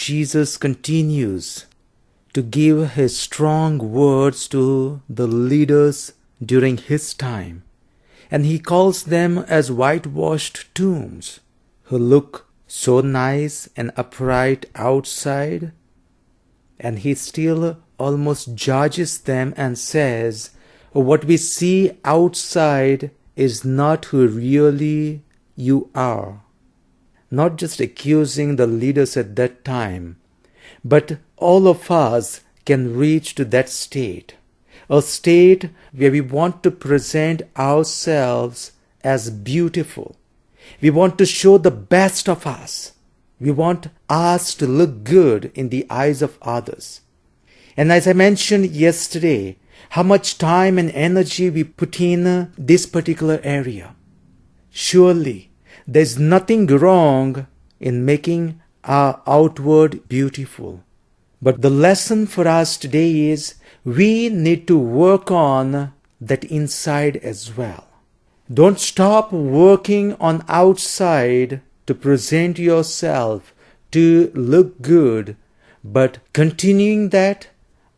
Jesus continues to give his strong words to the leaders during his time. And he calls them as whitewashed tombs, who look so nice and upright outside. And he still almost judges them and says, what we see outside is not who really you are. Not just accusing the leaders at that time, but all of us can reach to that state. A state where we want to present ourselves as beautiful. We want to show the best of us. We want us to look good in the eyes of others. And as I mentioned yesterday, how much time and energy we put in this particular area. Surely, there's nothing wrong in making our outward beautiful. But the lesson for us today is we need to work on that inside as well. Don't stop working on outside to present yourself to look good, but continuing that,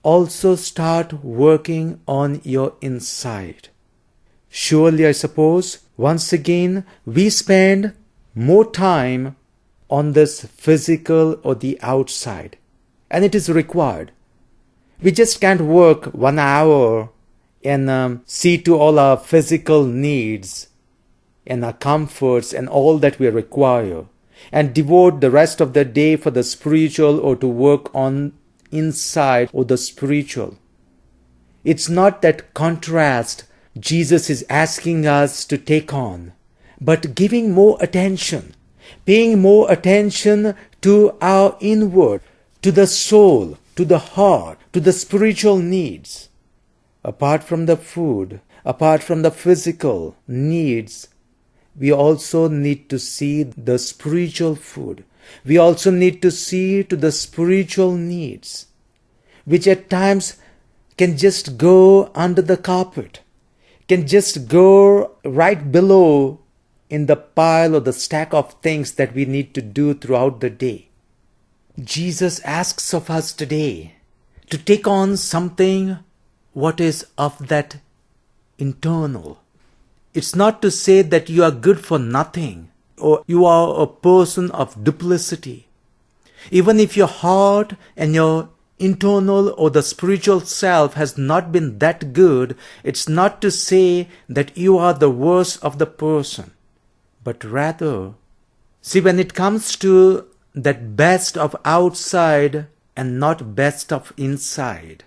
also start working on your inside. Surely, I suppose, once again, we spend more time on this physical or the outside, and it is required. We just can't work 1 hour and see to all our physical needs and our comforts and all that we require, and devote the rest of the day for the spiritual or to work on inside or the spiritual. It's not that contrast Jesus is asking us to take on, but giving more attention, paying more attention to our inward, to the soul, to the heart, to the spiritual needs. Apart from the food, apart from the physical needs, we also need to see the spiritual food. We also need to see to the spiritual needs, which at times can just go under the carpet, can just go right below in the pile or the stack of things that we need to do throughout the day. Jesus asks of us today to take on something what is of that internal. It's not to say that you are good for nothing or you are a person of duplicity. Even if your heart and your internal or the spiritual self has not been that good, it's not to say that you are the worst of the person. But rather, see, when it comes to that best of outside and not best of inside,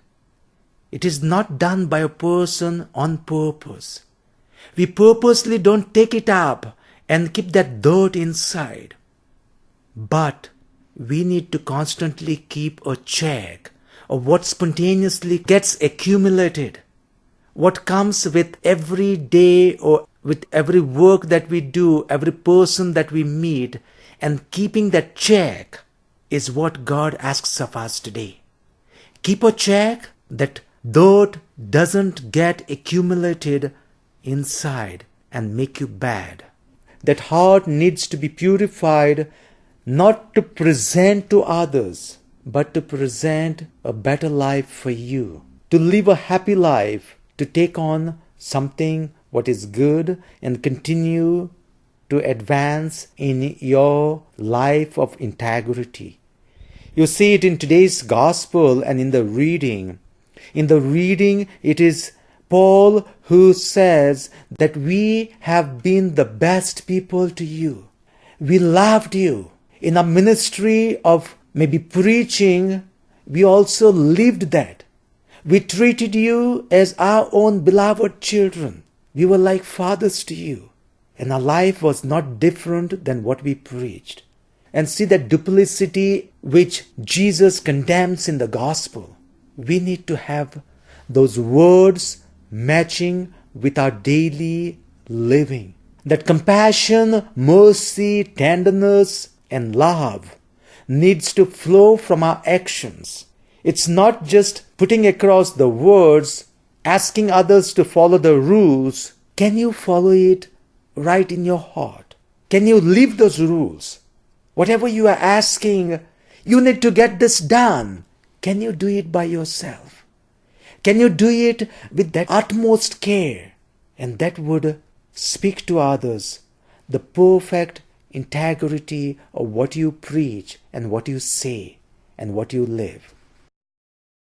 it is not done by a person on purpose. We purposely don't take it up and keep that dirt inside. But we need to constantly keep a check of what spontaneously gets accumulated, what comes with every day or with every work that we do, every person that we meet, and keeping that check is what God asks of us today. Keep a check that dirt doesn't get accumulated inside and make you bad. That heart needs to be purified, not to present to others, but to present a better life for you, to live a happy life, to take on something what is good and continue to advance in your life of integrity. You see it in today's gospel and in the reading. In the reading, it is Paul who says that we have been the best people to you. We loved you. In our ministry of maybe preaching, we also lived that. We treated you as our own beloved children. We were like fathers to you. And our life was not different than what we preached. And see that duplicity which Jesus condemns in the gospel. We need to have those words matching with our daily living. That compassion, mercy, tenderness, and love needs to flow from our actions. It's not just putting across the words, asking others to follow the rules. Can you follow it right in your heart? Can you live those rules? Whatever you are asking, You need to get this done. Can you do it by yourself? Can you do it with that utmost care? And that would speak to others the perfect integrity of what you preach and what you say and what you live.